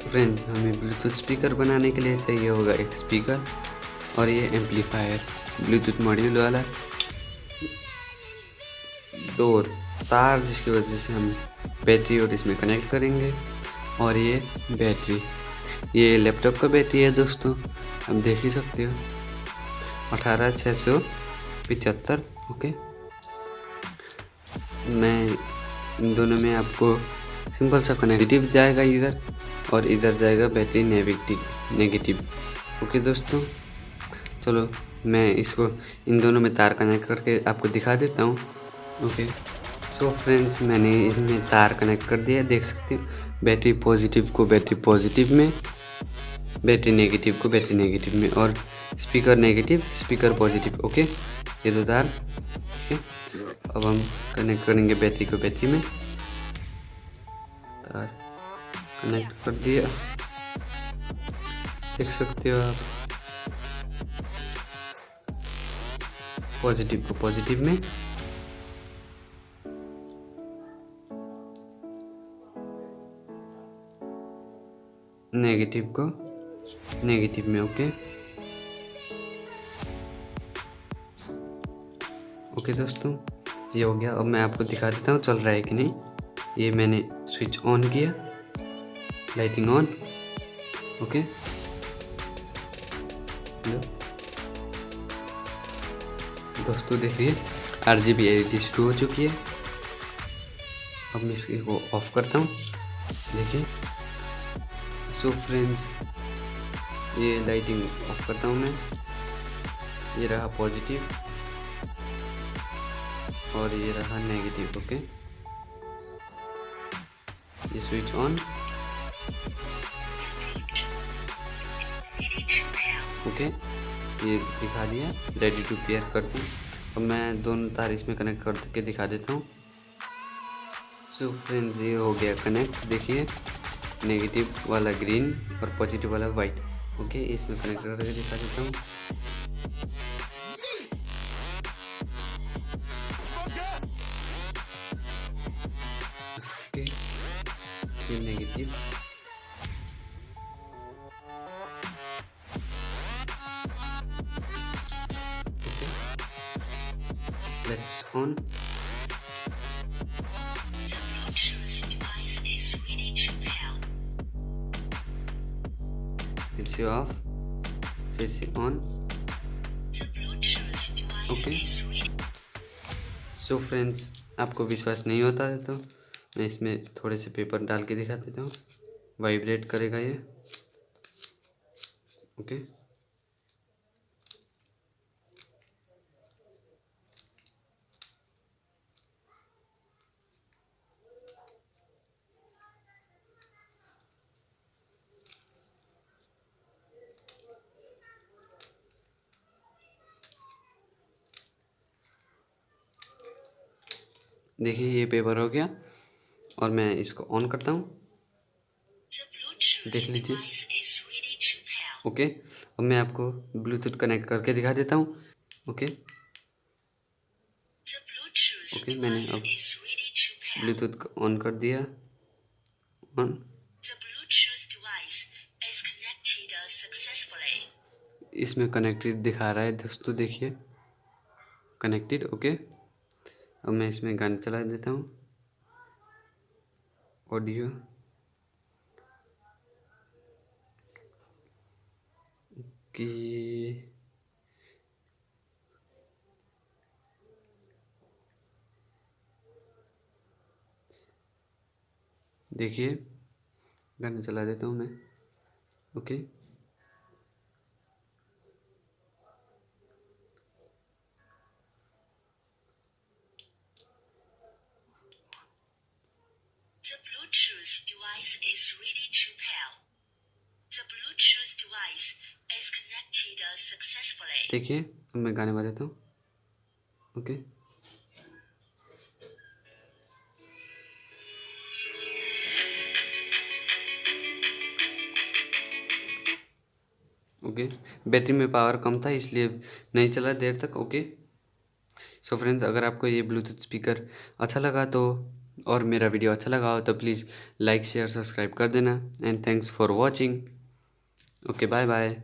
Friends, हमें Bluetooth speaker बनाने के लिए चाहिए होगा एक स्पीकर और ये एम्पलीफायर, ब्लूटूथ मॉड्यूल वाला दो तार, जिसकी वजह से हम बैटरी और इसमें कनेक्ट करेंगे। और ये बैटरी, ये लैपटॉप का बैटरी है दोस्तों, आप देख ही सकते हो 18675। ओके, मैं इन दोनों में आपको सिंपल सा कनेक्टिव जाएगा इधर, और इधर जाएगा बैटरी नेगेटिव। ओके दोस्तों, चलो मैं इसको इन दोनों में तार कनेक्ट करके आपको दिखा देता हूँ। ओके, सो फ्रेंड्स, मैंने इनमें तार कनेक्ट कर दिया, देख सकते हो। बैटरी पॉजिटिव को बैटरी पॉजिटिव में, बैटरी नेगेटिव को बैटरी नेगेटिव में, और speaker negative speaker positive. Okay, ये दो तार। ओके, अब हम कनेक्ट करेंगे बैटरी को बैटरी में। तार कनेक्ट कर दिया, देख सकते हो आप। पॉजिटिव को पॉजिटिव में, नेगेटिव को नेगेटिव में। ओके ओके दोस्तों, ये हो गया। अब मैं आपको दिखा देता हूँ चल रहा है कि नहीं। ये मैंने स्विच ऑन किया, लाइटिंग ऑन। ओके, दोस्तों देखिए RGB LED शुरू हो चुकी है। अब मैं इसको ऑफ करता हूँ, देखिए। सो फ्रेंड्स, ये लाइटिंग ऑफ करता हूँ मैं। ये रहा पॉजिटिव और ये रहा नेगेटिव। ओके, ये स्विच ऑन। ओके, ये दिखा दिया, रेडी टू पेयर कर दी। अब मैं दोनों तार इसमें कनेक्ट करके दिखा देता हूँ। सो फ्रेंड्स, ये हो गया कनेक्ट, देखिए। नेगेटिव वाला ग्रीन और पॉजिटिव वाला वाइट। ओके, इसमें कनेक्ट करके दिखा देता हूँ। ओके, ये नेगेटिव, लेट्स ऑन। फिर से ऑफ, फिर से ऑन। ओके, सो फ्रेंड्स, आपको विश्वास नहीं होता है तो मैं इसमें थोड़े से पेपर डाल के दिखा देता हूँ। वाइब्रेट करेगा ये। ओके, देखिए ये पेपर हो गया और मैं इसको ऑन करता हूँ, देख लीजिए। ओके, अब मैं आपको ब्लूटूथ कनेक्ट करके दिखा देता हूँ। ओके ओके, मैंने अब ब्लूटूथ को ऑन कर दिया। ऑन, इसमें कनेक्टेड दिखा रहा है दोस्तों, देखिए कनेक्टेड। ओके, अब मैं इसमें गाने चला देता हूँ, ऑडियो। कि देखिए गाने चला देता हूँ मैं। ओके, देखिए अब मैं गाने बजाता हूँ। ओके, ओके, बैटरी में पावर कम था इसलिए नहीं चला देर तक। ओके, सो फ्रेंड्स, अगर आपको ये ब्लूटूथ स्पीकर अच्छा लगा तो और मेरा वीडियो अच्छा लगा हो तो प्लीज़ लाइक शेयर सब्सक्राइब कर देना। And thanks for watching. Okay bye bye.